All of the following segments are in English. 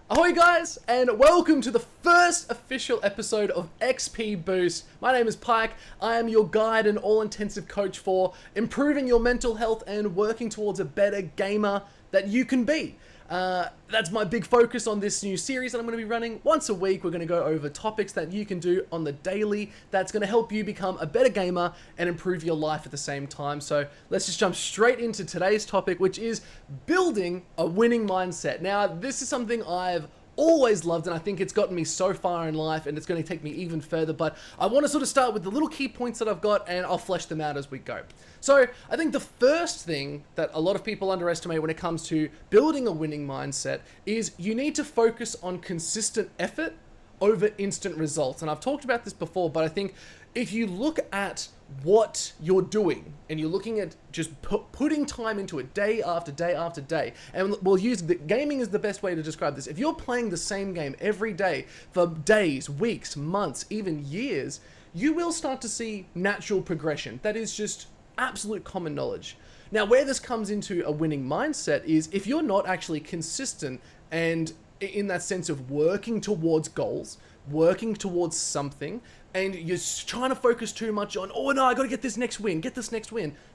Ahoy guys, and welcome to the first official episode of XP Boost. My name is Pike. I am your guide and all-intensive coach for improving your mental health and working towards a better gamer that you can be. That's my big focus on this new series that I'm going to be running. Once a week, we're going to go over topics that you can do on the daily that's going to help you become a better gamer and improve your life at the same time. So let's just jump straight into today's topic, which is building a winning mindset. Now, this is something I've always loved, and I think it's gotten me so far in life, and it's going to take me even further, but I want to sort of start with the little key points that I've got, and I'll flesh them out as we go. So I think the first thing that a lot of people underestimate when it comes to building a winning mindset is you need to focus on consistent effort over instant results. And I've talked about this before, but I think if you look at what you're doing and you're looking at just putting time into it day after day after day, and we'll use gaming is the best way to describe this. If you're playing the same game every day for days, weeks, months, even years, you will start to see natural progression. That is just absolute common knowledge. Now, where this comes into a winning mindset is if you're not actually consistent and in that sense of working towards goals, working towards something, and you're trying to focus too much on, oh no, I gotta get this next win,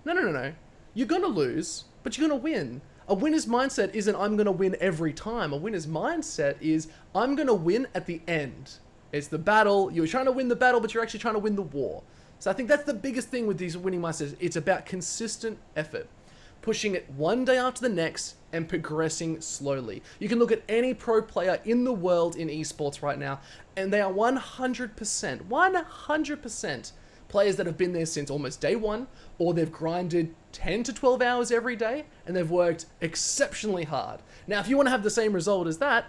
No. You're gonna lose, but you're gonna win. A winner's mindset isn't I'm gonna win every time. A winner's mindset is I'm gonna win at the end. It's the battle, you're trying to win the battle, but you're actually trying to win the war. So I think that's the biggest thing with these winning mindsets. It's about consistent effort, pushing it one day after the next and progressing slowly. You can look at any pro player in the world in esports right now, and they are 100% players that have been there since almost day one, or they've grinded 10 to 12 hours every day, and they've worked exceptionally hard. Now, if you want to have the same result as that,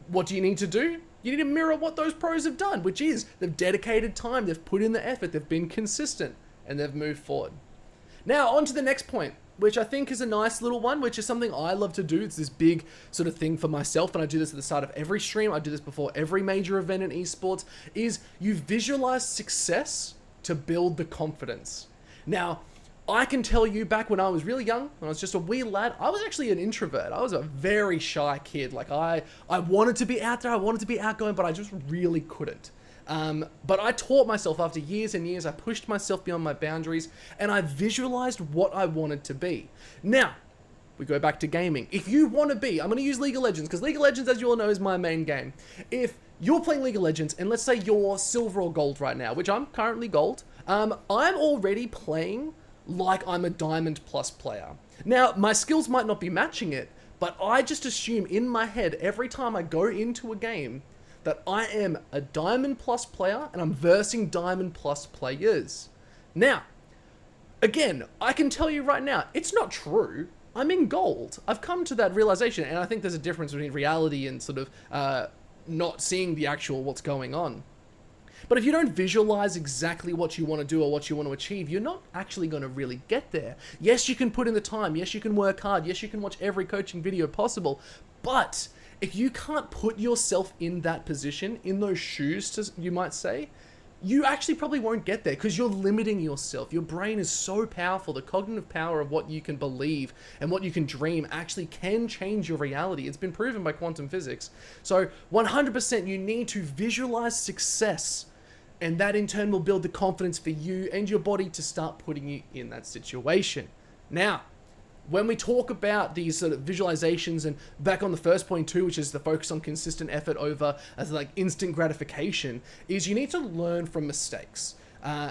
what do you need to do? You need to mirror what those pros have done, which is they've dedicated time, they've put in the effort, they've been consistent, and they've moved forward. Now, on to the next point, which I think is a nice little one, which is something I love to do. It's this big sort of thing for myself, and I do this at the start of every stream. I do this before every major event in esports, is you visualize success to build the confidence. Now, I can tell you back when I was really young, when I was just a wee lad, I was actually an introvert. I was a very shy kid. Like I wanted to be out there, I wanted to be outgoing, but I just really couldn't. But I taught myself after years and years, I pushed myself beyond my boundaries, and I visualized what I wanted to be. Now, we go back to gaming. If you want to be, I'm going to use League of Legends, because League of Legends, as you all know, is my main game. If you're playing League of Legends, and let's say you're silver or gold right now, which I'm currently gold, I'm already playing like I'm a diamond plus player. Now, my skills might not be matching it, but I just assume in my head every time I go into a game that I am a diamond plus player and I'm versing diamond plus players. Now, again, I can tell you right now, it's not true. I'm in gold. I've come to that realization, and I think there's a difference between reality and sort of not seeing the actual what's going on. But if you don't visualize exactly what you want to do or what you want to achieve, you're not actually going to really get there. Yes, you can put in the time. Yes, you can work hard. Yes, you can watch every coaching video possible. But if you can't put yourself in that position, in those shoes, you might say, you actually probably won't get there because you're limiting yourself. Your brain is so powerful. The cognitive power of what you can believe and what you can dream actually can change your reality. It's been proven by quantum physics. So 100% you need to visualize success, and that in turn will build the confidence for you and your body to start putting you in that situation. Now, when we talk about these sort of visualizations, and back on the first point too, which is the focus on consistent effort over as like instant gratification, is you need to learn from mistakes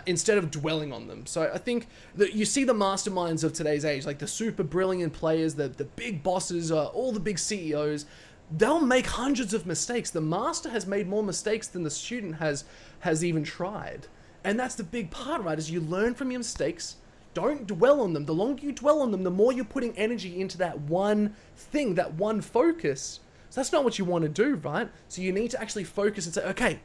instead of dwelling on them. So I think that you see the masterminds of today's age, like the super brilliant players, the big bosses, all the big CEOs, they'll make hundreds of mistakes. The master has made more mistakes than the student has even tried. And that's the big part, right? Is you learn from your mistakes. Don't dwell on them. The longer you dwell on them, the more you're putting energy into that one thing, that one focus. So that's not what you want to do, right? So you need to actually focus and say, okay,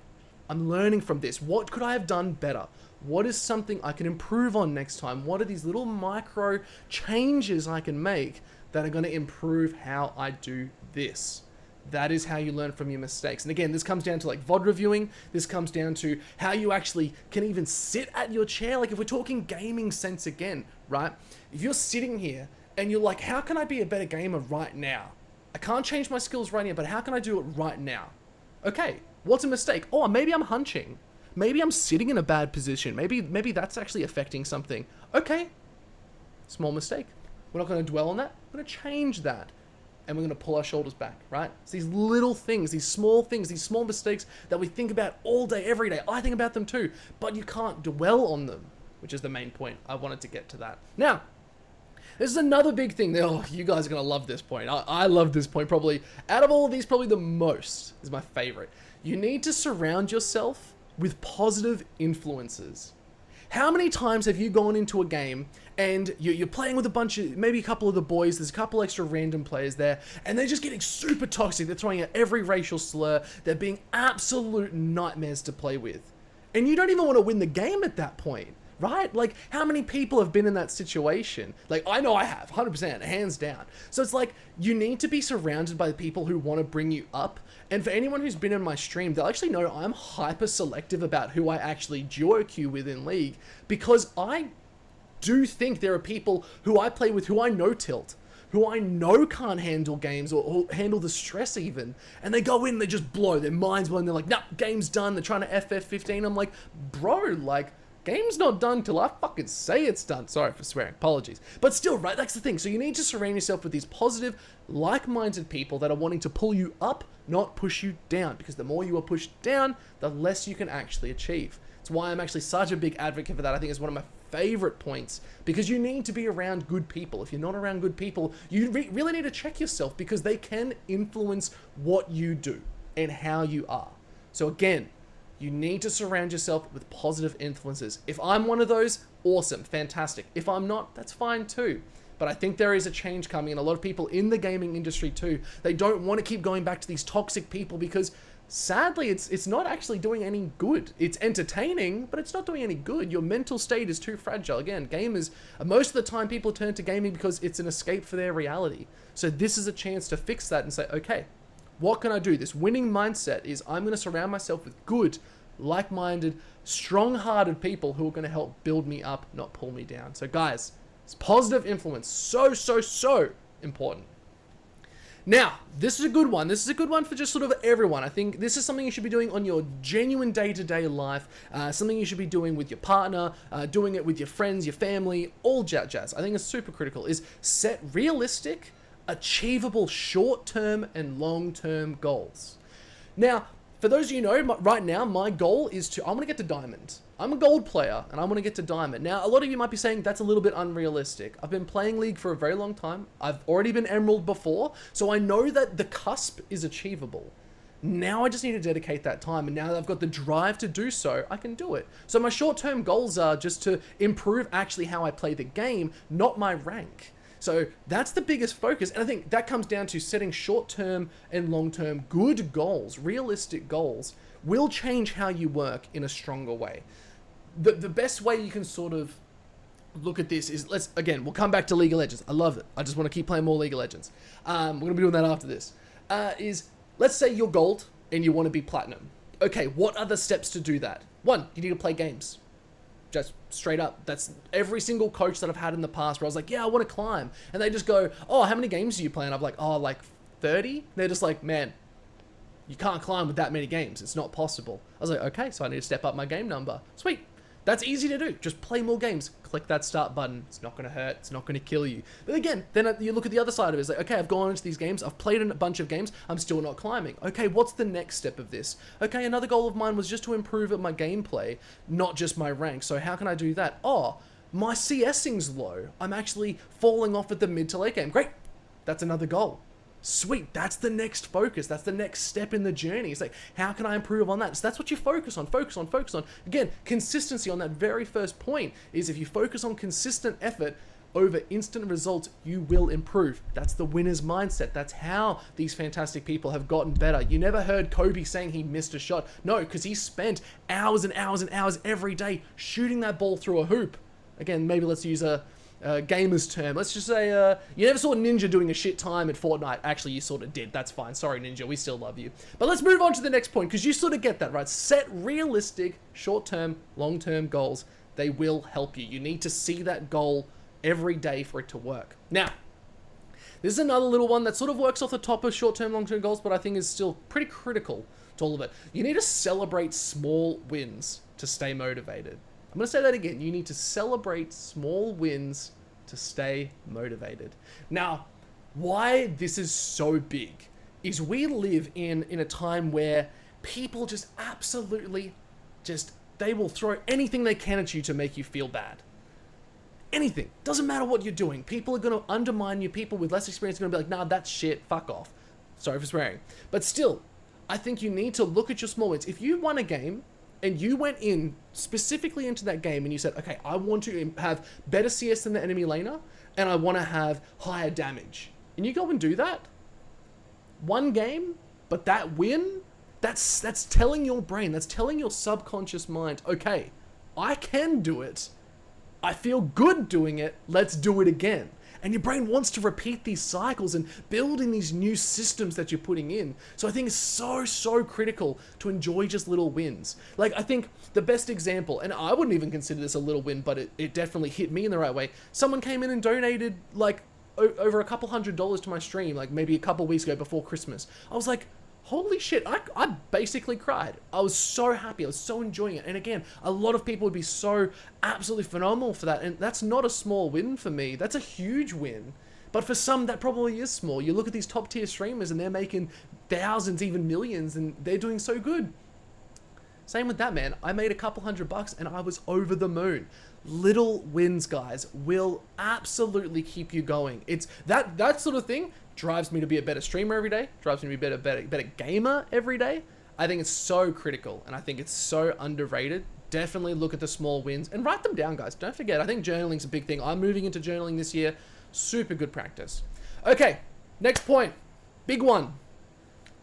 I'm learning from this. What could I have done better? What is something I can improve on next time? What are these little micro changes I can make that are going to improve how I do this? That is how you learn from your mistakes. And again, this comes down to like VOD reviewing. This comes down to how you actually can even sit at your chair. Like if we're talking gaming sense again, right? If you're sitting here and you're like, how can I be a better gamer right now? I can't change my skills right now, but how can I do it right now? Okay, what's a mistake? Oh, maybe I'm hunching. Maybe I'm sitting in a bad position. Maybe that's actually affecting something. Okay, small mistake. We're not going to dwell on that. We're going to change that. And we're going to pull our shoulders back, right? It's these little things, these small mistakes that we think about all day, every day. I think about them too, but you can't dwell on them, which is the main point. I wanted to get to that. Now, this is another big thing. Oh, you guys are going to love this point. I love this point probably. Out of all of these, probably the most is my favorite. You need to surround yourself with positive influences. How many times have you gone into a game and you're playing with a bunch of, maybe a couple of the boys, there's a couple extra random players there, and they're just getting super toxic. They're throwing out every racial slur. They're being absolute nightmares to play with. And you don't even want to win the game at that point, right? Like, how many people have been in that situation? Like, I know I have, 100%, hands down. So it's like, you need to be surrounded by the people who want to bring you up. And for anyone who's been in my stream, they'll actually know I'm hyper selective about who I actually duo queue with in League, because I do think there are people who I play with who I know tilt, who I know can't handle games or handle the stress even. And they go in and they just blow, their minds blown. They're like, nah, game's done. They're trying to FF15. I'm like, bro, like, game's not done till I fucking say it's done. Sorry for swearing, apologies. But still, right, that's the thing. So you need to surround yourself with these positive, like-minded people that are wanting to pull you up, not push you down. Because the more you are pushed down, the less you can actually achieve. It's why I'm actually such a big advocate for that. I think it's one of my favorite points, because you need to be around good people. If you're not around good people, you really need to check yourself, because they can influence what you do and how you are. So again, you need to surround yourself with positive influences. If I'm one of those, awesome, fantastic. If I'm not, that's fine too. But I think there is a change coming, and a lot of people in the gaming industry too, they don't want to keep going back to these toxic people, because sadly, it's not actually doing any good. It's entertaining, but it's not doing any good. Your mental state is too fragile. Again, gamers, most of the time people turn to gaming because it's an escape for their reality. So this is a chance to fix that and say, okay, what can I do? This winning mindset is I'm going to surround myself with good, like-minded, strong-hearted people who are going to help build me up, not pull me down. So guys, it's positive influence. So important. Now, this is a good one. This is a good one for just sort of everyone. I think this is something you should be doing on your genuine day-to-day life, something you should be doing with your partner, doing it with your friends, your family, all jazz. I think it's super critical, is set realistic, achievable short-term and long-term goals. Now, for those of you who know, right now, my goal is I want to get to Diamond. I'm a gold player, and I want to get to Diamond. Now, a lot of you might be saying that's a little bit unrealistic. I've been playing League for a very long time. I've already been Emerald before, so I know that the cusp is achievable. Now I just need to dedicate that time, and now that I've got the drive to do so, I can do it. So my short-term goals are just to improve actually how I play the game, not my rank. So that's the biggest focus, and I think that comes down to setting short-term and long-term good goals, realistic goals, will change how you work in a stronger way. The best way you can sort of look at this is, we'll come back to League of Legends. I love it. I just want to keep playing more League of Legends. We're going to be doing that after this. Let's say you're gold and you want to be platinum. Okay, what are the steps to do that? One, you need to play games. Just straight up. That's every single coach that I've had in the past where I was like, yeah, I want to climb. And they just go, oh, how many games do you play? And I'm like, oh, like 30? They're just like, man, you can't climb with that many games. It's not possible. I was like, okay, so I need to step up my game number. Sweet. That's easy to do. Just play more games. Click that start button. It's not going to hurt. It's not going to kill you. But again, then you look at the other side of it. It's like, okay, I've gone into these games. I've played in a bunch of games. I'm still not climbing. Okay, what's the next step of this? Okay, another goal of mine was just to improve at my gameplay, not just my rank. So how can I do that? Oh, my CSing's low. I'm actually falling off at the mid to late game. Great. That's another goal. Sweet, that's the next focus. That's the next step in the journey. It's like, how can I improve on that? So that's what you focus on. Again, consistency on that very first point is if you focus on consistent effort over instant results, you will improve. That's the winner's mindset. That's how these fantastic people have gotten better. You never heard Kobe saying he missed a shot. No, because he spent hours and hours and hours every day shooting that ball through a hoop. Again, maybe let's use a gamer's term. Let's just say you never saw Ninja doing a shit time at Fortnite. Actually, you sort of did. That's fine. Sorry, Ninja. We still love you. But let's move on to the next point, because you sort of get that, right? Set realistic short-term, long-term goals. They will help you. You need to see that goal every day for it to work. Now, This is another little one that sort of works off the top of short-term, long-term goals, but I think is still pretty critical to all of it. You need to celebrate small wins to stay motivated. I'm going to say that again. You need to celebrate small wins to stay motivated. Now, why this is so big is we live in a time where people just absolutely they will throw anything they can at you to make you feel bad. Anything. Doesn't matter what you're doing. People are going to undermine you. People with less experience are going to be like, nah, that's shit. Fuck off. Sorry for swearing. But still, I think you need to look at your small wins. If you won a game and you went in specifically into that game and you said, okay, I want to have better CS than the enemy laner and I want to have higher damage. And you go and do that. One game, but that win, that's telling your brain, that's telling your subconscious mind, okay, I can do it. I feel good doing it. Let's do it again. And your brain wants to repeat these cycles and building these new systems that you're putting in. So I think it's so critical to enjoy just little wins. Like, I think the best example, and I wouldn't even consider this a little win, but it definitely hit me in the right way. Someone came in and donated like over a couple $100 to my stream, like maybe a couple weeks ago before Christmas. I was like, holy shit, I basically cried. I was so happy. I was so enjoying it. And again, a lot of people would be so absolutely phenomenal for that. And that's not a small win for me. That's a huge win. But for some, that probably is small. You look at these top tier streamers and they're making thousands, even millions, and they're doing so good. Same with that, man. I made a couple $100 and I was over the moon. Little wins, guys, will absolutely keep you going. It's that sort of thing drives me to be a better streamer every day, drives me to be a better gamer every day. I think it's so critical and I think it's so underrated. Definitely look at the small wins and write them down, guys. Don't forget, I think journaling's a big thing. I'm moving into journaling this year. Super good practice. Okay, next point. Big one.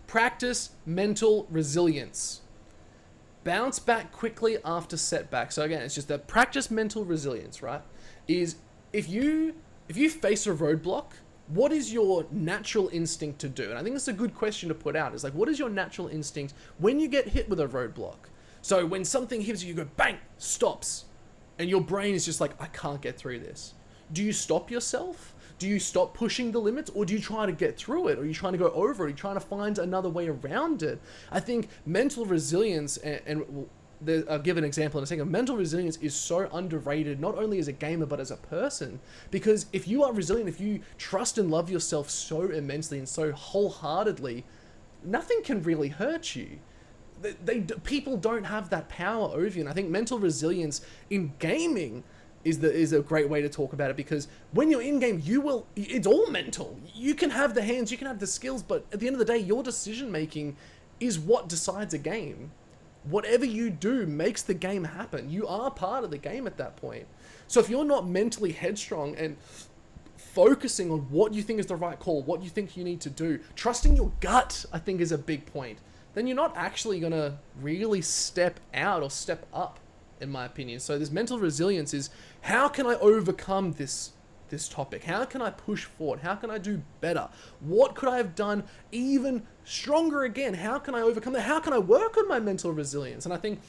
Practice mental resilience. Bounce back quickly after setbacks. So again, it's just that practice mental resilience, right? Is if you face a roadblock, what is your natural instinct to do? And I think that's a good question to put out. Is like, what is your natural instinct when you get hit with a roadblock? So when something hits you, you go bang, stops. And your brain is just like, I can't get through this. Do you stop yourself? Do you stop pushing the limits, or do you try to get through it? Or are you trying to go over it? Are you trying to find another way around it? I think mental resilience, and I'll give an example in a second. Mental resilience is so underrated, not only as a gamer, but as a person. Because if you are resilient, if you trust and love yourself so immensely and so wholeheartedly, nothing can really hurt you. People don't have that power over you. And I think mental resilience in gaming is a great way to talk about it, because when you're in game, it's all mental. You can have the hands, you can have the skills, but at the end of the day, your decision making is what decides a game. Whatever you do makes the game happen. You are part of the game at that point. So if you're not mentally headstrong and focusing on what you think is the right call, what you think you need to do, trusting your gut, I think is a big point, then you're not actually going to really step out or step up, in my opinion. So this mental resilience is, how can I overcome this topic? How can I push forward? How can I do better? What could I have done even stronger again? How can I overcome that? How can I work on my mental resilience? And I think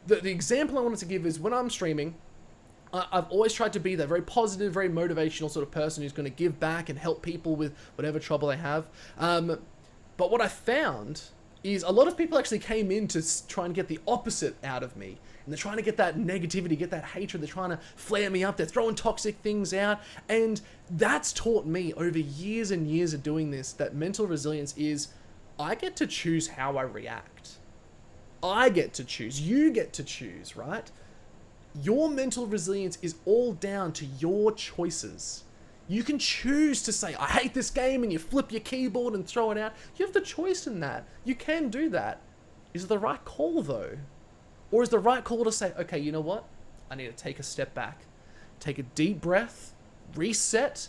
the example I wanted to give is when I'm streaming, I've always tried to be that very positive, very motivational sort of person who's going to give back and help people with whatever trouble they have. But what I found is a lot of people actually came in to try and get the opposite out of me. And they're trying to get that negativity, get that hatred. They're trying to flare me up. They're throwing toxic things out. And that's taught me over years and years of doing this, that mental resilience is, I get to choose how I react. I get to choose. You get to choose, right? Your mental resilience is all down to your choices. You can choose to say, I hate this game, and you flip your keyboard and throw it out. You have the choice in that. You can do that. Is it the right call, though? Or is the right call to say, okay, you know what? I need to take a step back, take a deep breath, reset,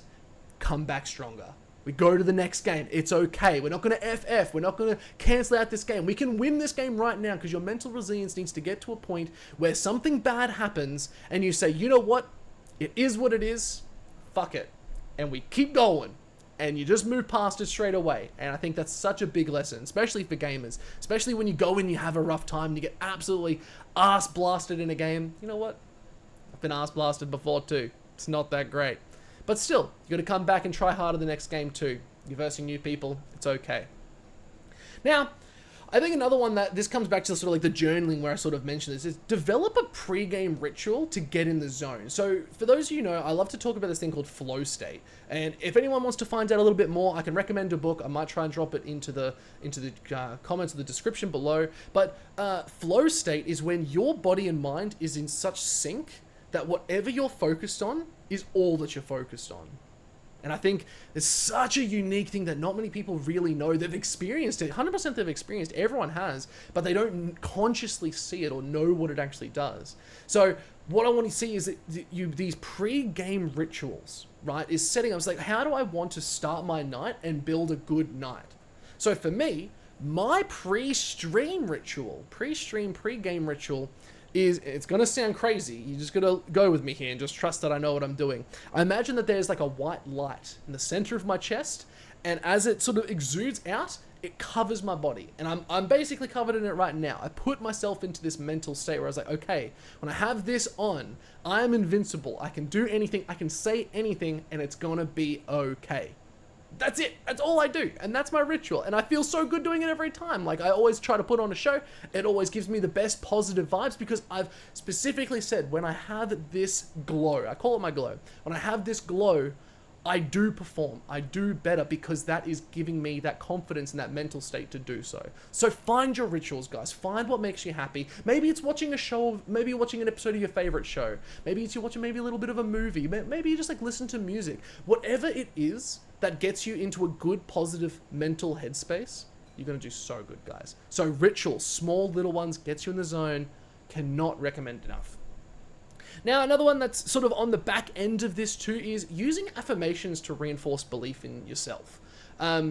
come back stronger. We go to the next game. It's okay. We're not going to FF. We're not going to cancel out this game. We can win this game right now, because your mental resilience needs to get to a point where something bad happens and you say, you know what? It is what it is. Fuck it. And we keep going. And you just move past it straight away. And I think that's such a big lesson, especially for gamers. Especially when you go in, you have a rough time, and you get absolutely ass blasted in a game. You know what? I've been ass blasted before too. It's not that great. But still, you got to come back and try harder the next game too. You're versing new people. It's okay. Now, I think another one that this comes back to sort of like the journaling where I sort of mentioned this is develop a pre-game ritual to get in the zone. So for those of you who know, I love to talk about this thing called flow state. And if anyone wants to find out a little bit more, I can recommend a book. I might try and drop it into the comments or the description below. But flow state is when your body and mind is in such sync that whatever you're focused on is all that you're focused on. And I think it's such a unique thing that not many people really know. They've experienced it. 100% they've experienced. Everyone has. But they don't consciously see it or know what it actually does. So what I want to see is that these pre-game rituals, right, is setting up. It's like, how do I want to start my night and build a good night? So for me, my pre-stream ritual, pre-game ritual, it's going to sound crazy. You just got to go with me here and just trust that I know what I'm doing. I imagine that there's like a white light in the center of my chest, and as it sort of exudes out, it covers my body. And I'm basically covered in it right now. I put myself into this mental state where I was like, okay, when I have this on, I am invincible. I can do anything. I can say anything, and it's going to be okay. That's it. That's all I do. And that's my ritual. And I feel so good doing it every time. Like, I always try to put on a show. It always gives me the best positive vibes because I've specifically said when I have this glow, I call it my glow. When I have this glow, I do perform. I do better because that is giving me that confidence and that mental state to do so. So find your rituals, guys. Find what makes you happy. Maybe it's watching a show, maybe you're watching an episode of your favorite show. Maybe it's you're watching maybe a little bit of a movie. Maybe you just like listen to music. Whatever it is that gets you into a good, positive mental headspace, you're going to do so good, guys. So rituals, small little ones, gets you in the zone. Cannot recommend enough. Now, another one that's sort of on the back end of this too is using affirmations to reinforce belief in yourself. Let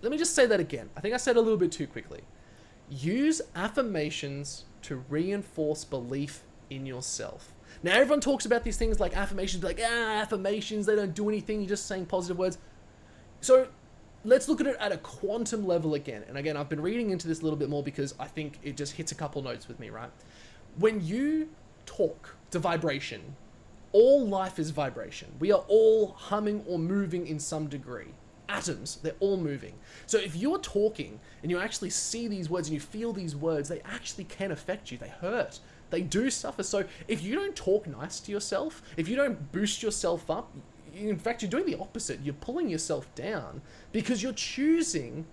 me just say that again. I think I said it a little bit too quickly. Use affirmations to reinforce belief in yourself. Now, everyone talks about these things like affirmations, like, affirmations, they don't do anything, you're just saying positive words. So let's look at it at a quantum level again. And again, I've been reading into this a little bit more because I think it just hits a couple notes with me, right? When you talk to vibration, all life is vibration. We are all humming or moving in some degree. Atoms, they're all moving. So if you're talking and you actually see these words and you feel these words, they actually can affect you. They hurt. They do suffer. So if you don't talk nice to yourself, if you don't boost yourself up, in fact, you're doing the opposite. You're pulling yourself down because you're choosing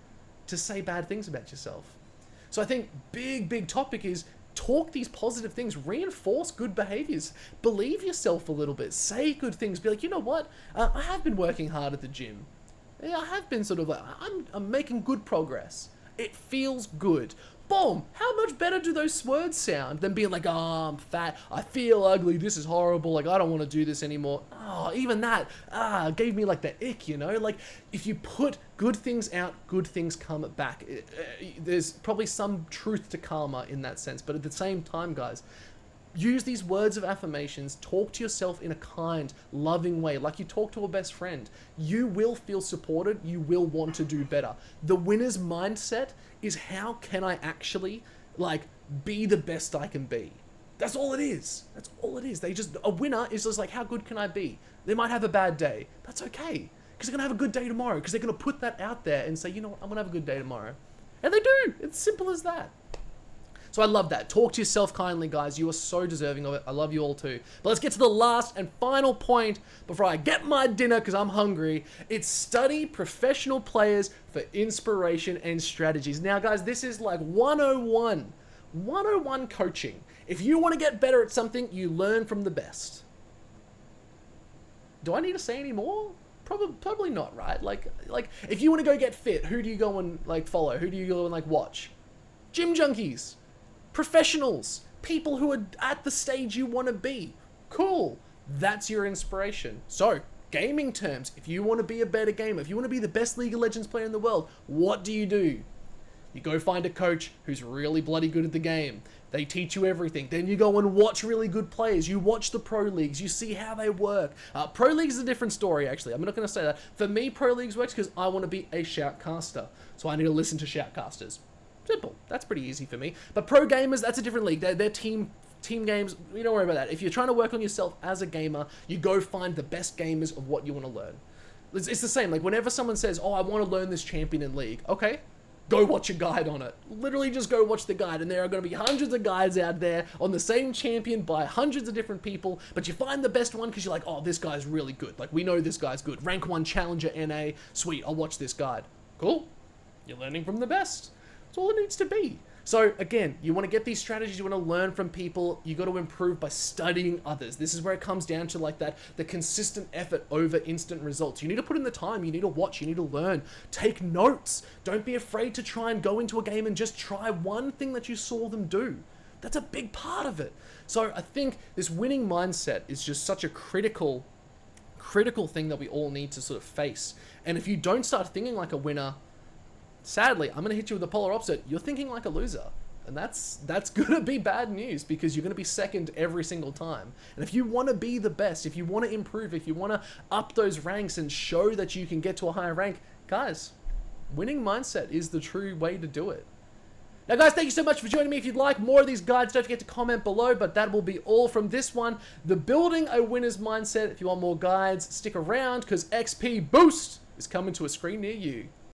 to say bad things about yourself. So I think big topic is talk these positive things, reinforce good behaviors, believe yourself a little bit, say good things, be like, you know what? I have been working hard at the gym. Yeah, I have been sort of like, I'm making good progress. It feels good. Boom! How much better do those words sound than being like, oh, I'm fat, I feel ugly, this is horrible, like, I don't want to do this anymore. Oh, even that, gave me like the ick, you know? Like, if you put good things out, good things come back. There's probably some truth to karma in that sense, but at the same time, guys, use these words of affirmations, talk to yourself in a kind, loving way, like you talk to a best friend. You will feel supported, you will want to do better. The winner's mindset is how can I actually, like, be the best I can be? That's all it is. That's all it is. A winner is just like, how good can I be? They might have a bad day. That's okay, because they're going to have a good day tomorrow, because they're going to put that out there and say, you know what, I'm going to have a good day tomorrow. And they do. It's simple as that. So I love that. Talk to yourself kindly, guys. You are so deserving of it. I love you all too. But let's get to the last and final point before I get my dinner because I'm hungry. It's study professional players for inspiration and strategies. Now, guys, this is like 101. 101 coaching. If you want to get better at something, you learn from the best. Do I need to say any more? Probably not, right? Like if you want to go get fit, who do you go and like follow? Who do you go and like watch? Gym junkies. Professionals, people who are at the stage you want to be. Cool. That's your inspiration. So, gaming terms, if you want to be a better gamer, if you want to be the best League of Legends player in the world, what do? You go find a coach who's really bloody good at the game. They teach you everything. Then you go and watch really good players. You watch the pro leagues. You see how they work. Pro leagues is a different story, actually. I'm not going to say that. For me, pro leagues works because I want to be a shoutcaster. So I need to listen to shoutcasters. Simple. That's pretty easy for me. But pro gamers, that's a different league. They're team team games, you don't worry about that. If you're trying to work on yourself as a gamer, you go find the best gamers of what you want to learn. It's the same. Like whenever someone says, oh, I want to learn this champion in League. Okay, go watch a guide on it. Literally just go watch the guide, and there are going to be hundreds of guides out there on the same champion by hundreds of different people, but you find the best one because you're like, oh, this guy's really good. Like, we know this guy's good. Rank 1 Challenger NA. Sweet, I'll watch this guide. Cool. You're learning from the best. That's all it needs to be. So again, you want to get these strategies, you want to learn from people, you got to improve by studying others. This is where it comes down to like that, the consistent effort over instant results. You need to put in the time, you need to watch, you need to learn, take notes. Don't be afraid to try and go into a game and just try one thing that you saw them do. That's a big part of it. So I think this winning mindset is just such a critical thing that we all need to sort of face. And if you don't start thinking like a winner, sadly, I'm going to hit you with the polar opposite. You're thinking like a loser. And that's going to be bad news because you're going to be second every single time. And if you want to be the best, if you want to improve, if you want to up those ranks and show that you can get to a higher rank, guys, winning mindset is the true way to do it. Now guys, thank you so much for joining me. If you'd like more of these guides, don't forget to comment below, but that will be all from this one. The Building a Winner's Mindset. If you want more guides, stick around because XP Boost is coming to a screen near you.